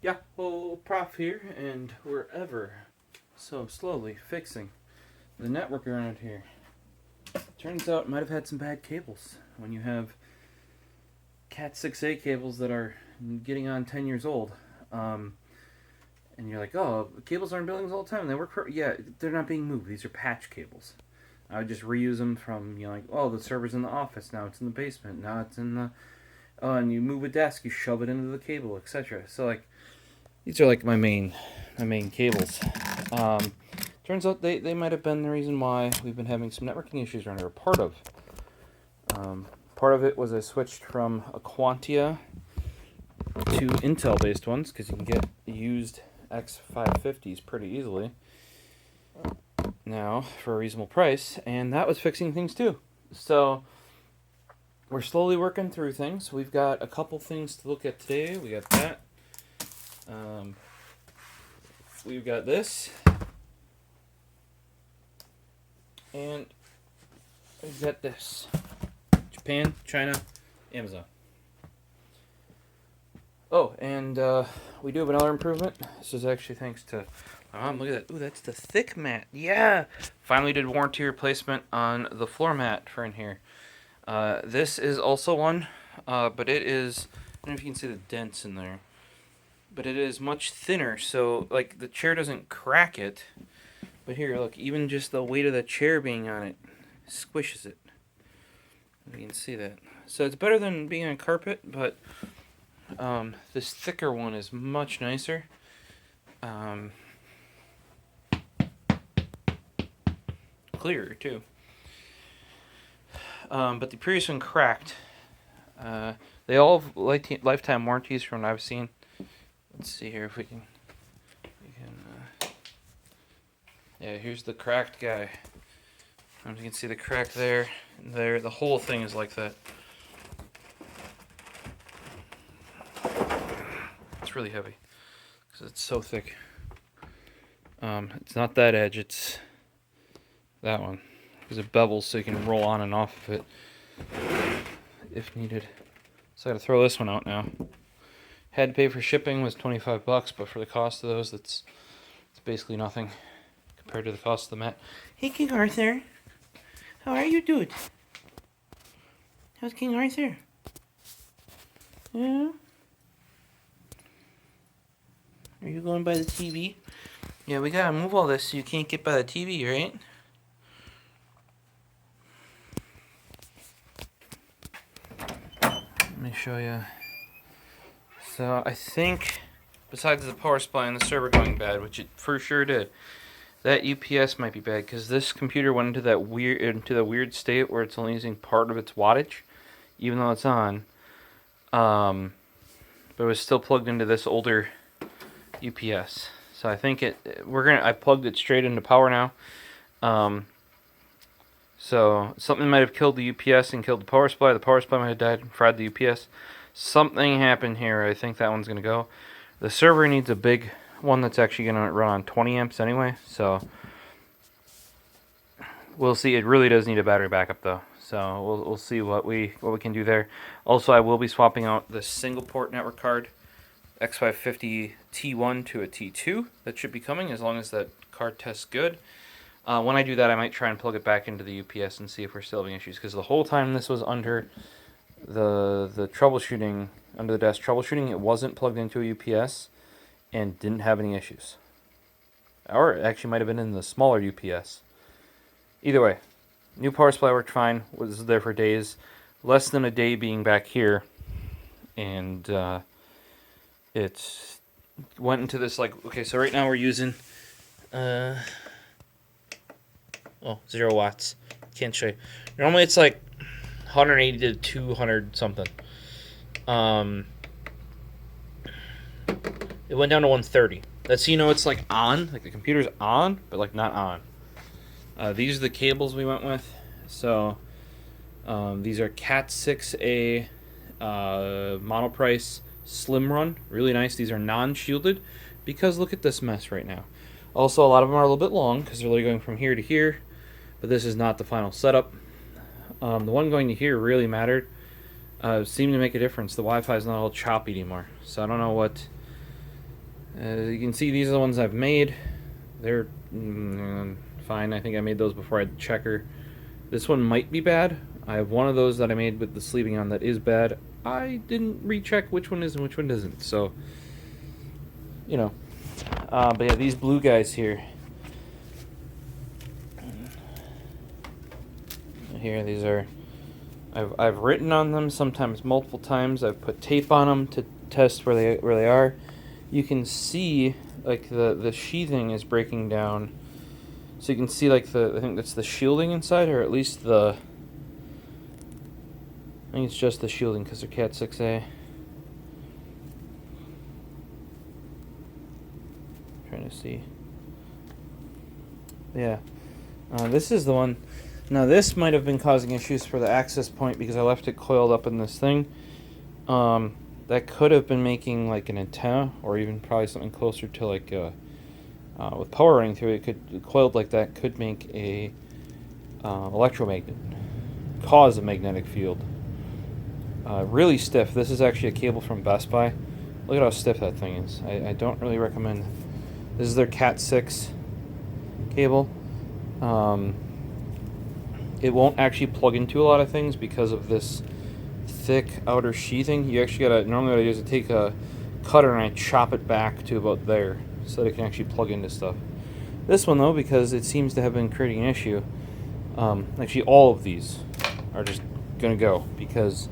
Yeah, well, Prof here, and we're ever so slowly fixing the network around here. Turns out it might have had some bad cables. When you have Cat 6A cables that are getting on 10 years old, and you're like, oh, cables are in buildings all the time. They work for, yeah, they're not being moved. These are patch cables. I would just reuse them from, like, oh, the server's in the office. Now it's in the basement. Now it's in the, oh, and you move a desk, you shove it into the cable, etc. So, like, these are like my main cables. Um, Turns out they might have been the reason why we've been having some networking issues around here. Part of it was I switched from a Quantia to Intel-based ones because you can get used X550s pretty easily now for a reasonable price, and that was fixing things too. So we're slowly working through things. We've got a couple things to look at today. We got that. We've got this. And we've got this. Japan, China, Amazon. Oh, and we do have another improvement. This is actually thanks to my mom. Look at that. Ooh, that's the thick mat. Yeah! Finally did warranty replacement on the floor mat for in here. This is also one, but it is, I don't know if you can see the dents in there, but it is much thinner, so like the chair doesn't crack it. But here, look, even just the weight of the chair being on it squishes it. You can see that. So it's better than being on carpet, but this thicker one is much nicer. Clearer, too. But the previous one cracked. They all have lifetime warranties from what I've seen. Let's see here if we can... Yeah, here's the cracked guy. You can see the crack there, and there. The whole thing is like that. It's really heavy because it's so thick. It's not that edge, it's that one. Because it bevels so you can roll on and off of it if needed. So I gotta throw this one out now. Had to pay for shipping, was $25, but for the cost of those, it's basically nothing compared to the cost of the mat. Hey, King Arthur. How are you, dude? How's King Arthur? Yeah? Are you going by the TV? Yeah, we gotta move all this so you can't get by the TV, right? Let me show you. So, I think, besides the power supply and the server going bad, which it for sure did, that UPS might be bad because this computer went into that weird state where it's only using part of its wattage, even though it's on. But it was still plugged into this older UPS. So I think I plugged it straight into power now. So something might have killed the UPS and killed the power supply. The power supply might have died and fried the UPS. Something happened here. I think that one's gonna go. The server needs a big one that's actually going to run on 20 amps anyway, so we'll see. It really does need a battery backup though, so we'll see what we can do there. Also, I will be swapping out the single port network card X550 T1 to a T2. That should be coming as long as that card tests good. When I do that, I might try and plug it back into the UPS and see if we're still having issues, because the whole time this was under the troubleshooting, under the desk troubleshooting, it wasn't plugged into a UPS and didn't have any issues. Or it actually might have been in the smaller UPS. Either way, new power supply worked fine, was there for days. Less than a day being back here, and it went into this, like, okay, so right now we're using 0 watts. Can't show you. Normally it's like 180 to 200 something. It went down to 130. That's so you know it's like on, like the computer's on, but like not on. These are the cables we went with. So these are Cat 6A monoprice slim run. Really nice. These are non-shielded because look at this mess right now. Also, a lot of them are a little bit long because they're really going from here to here, but this is not the final setup. The one going to here really mattered. Seemed to make a difference. The Wi-Fi is not all choppy anymore, so I don't know what You can see these are the ones I've made. They're fine. I think I made those before I had the checker. This one might be bad. I have one of those that I made with the sleeving on that is bad. I didn't recheck which one is and which one isn't, so you know. But yeah, these blue guys here. Here, these are. I've written on them sometimes multiple times. I've put tape on them to test where they are. You can see like the sheathing is breaking down, so you can see like I think that's the shielding inside, or at least I think it's just the shielding because they're Cat 6A. Trying to see. Yeah, this is the one. Now this might have been causing issues for the access point because I left it coiled up in this thing. That could have been making like an antenna, or even probably something closer to like with power running through it. Coiled like that could make a electromagnet, cause a magnetic field. Really stiff. This is actually a cable from Best Buy. Look at how stiff that thing is. I don't really recommend. This is their Cat 6 cable. It won't actually plug into a lot of things because of this thick outer sheathing. You actually gotta, normally what I do is I take a cutter and I chop it back to about there so that it can actually plug into stuff. This one though, because it seems to have been creating an issue, actually all of these are just gonna go because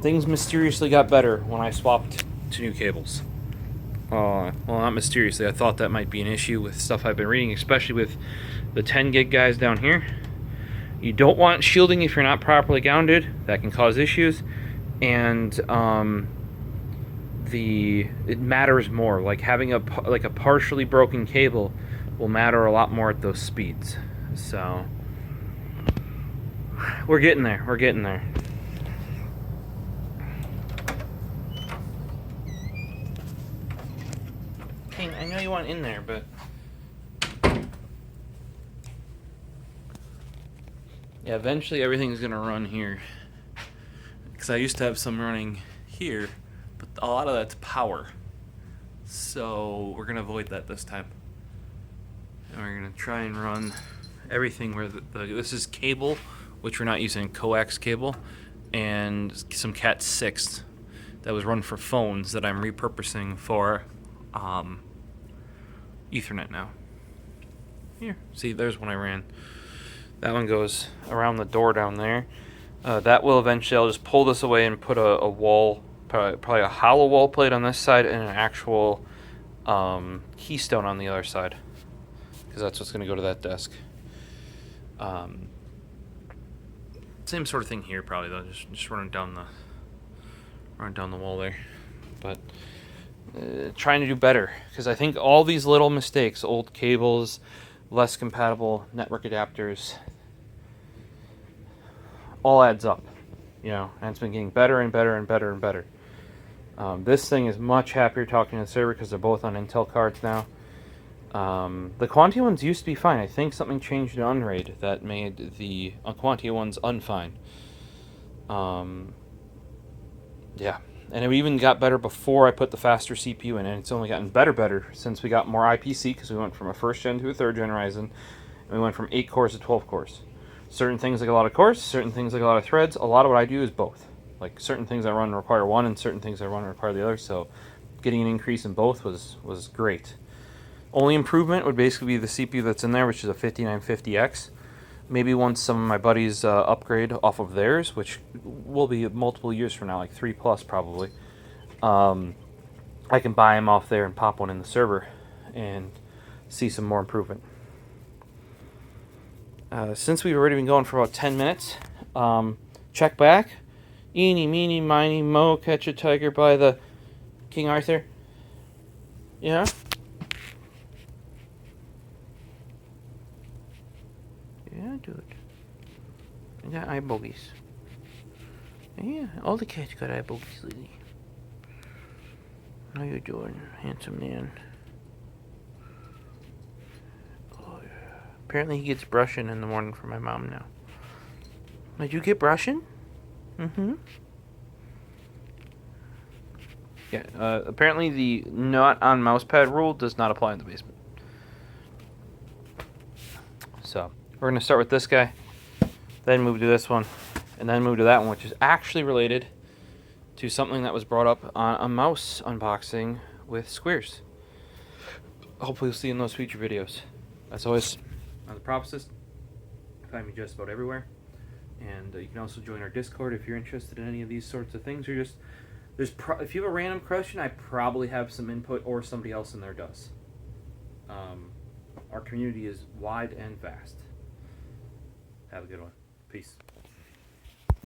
things mysteriously got better when I swapped to new cables. Well, not mysteriously, I thought that might be an issue with stuff I've been reading, especially with the 10 gig guys down here. You don't want shielding if you're not properly grounded. That can cause issues. And it matters more. Like having a partially broken cable will matter a lot more at those speeds. So we're getting there. We're getting there. Hey, I know you want in there, but yeah, eventually everything's gonna run here. Because I used to have some running here, but a lot of that's power. So we're gonna avoid that this time. And we're gonna try and run everything where this is cable, which we're not using, coax cable, and some Cat 6 that was run for phones that I'm repurposing for Ethernet now. Here, see, there's one I ran. That one goes around the door down there. That will eventually, I'll just pull this away and put a wall, probably a hollow wall plate on this side and an actual keystone on the other side, because that's what's going to go to that desk. Same sort of thing here, probably though. Just running down the wall there, but trying to do better, because I think all these little mistakes, old cables, less compatible network adapters, all adds up, you know, and it's been getting better and better and better and better. This thing is much happier talking to the server because they're both on Intel cards now. The Quantia ones used to be fine. I think something changed in Unraid that made the Quantia ones unfine. Yeah, and it even got better before I put the faster CPU in, and it's only gotten better since we got more IPC, because we went from a 1st gen to a 3rd gen Ryzen, and we went from 8 cores to 12 cores. Certain things like a lot of cores, certain things like a lot of threads. A lot of what I do is both. Like certain things I run require one, and certain things I run require the other, so getting an increase in both was great. Only improvement would basically be the CPU that's in there, which is a 5950X. Maybe once some of my buddies upgrade off of theirs, which will be multiple years from now, like 3+ probably, I can buy them off there and pop one in the server and see some more improvement. Since we've already been going for about 10 minutes, check back. Eeny, meeny, miny, mo, catch a tiger by the King Arthur. Yeah? Yeah, dude. I got eye bogies. Yeah, all the cats got eye bogies, lady. How you doing, handsome man? Oh, yeah. Apparently he gets brushing in the morning from my mom now. Did you get brushing? Mm-hmm. Yeah, apparently the not on mousepad rule does not apply in the basement. So we're going to start with this guy, then move to this one, and then move to that one, which is actually related to something that was brought up on a mouse unboxing with squares. Hopefully you'll see in those future videos. As always, I'm TheProfosist. Find me just about everywhere. And you can also join our Discord if you're interested in any of these sorts of things. Or just if you have a random question, I probably have some input, or somebody else in there does. Our community is wide and vast. Have a good one. Peace.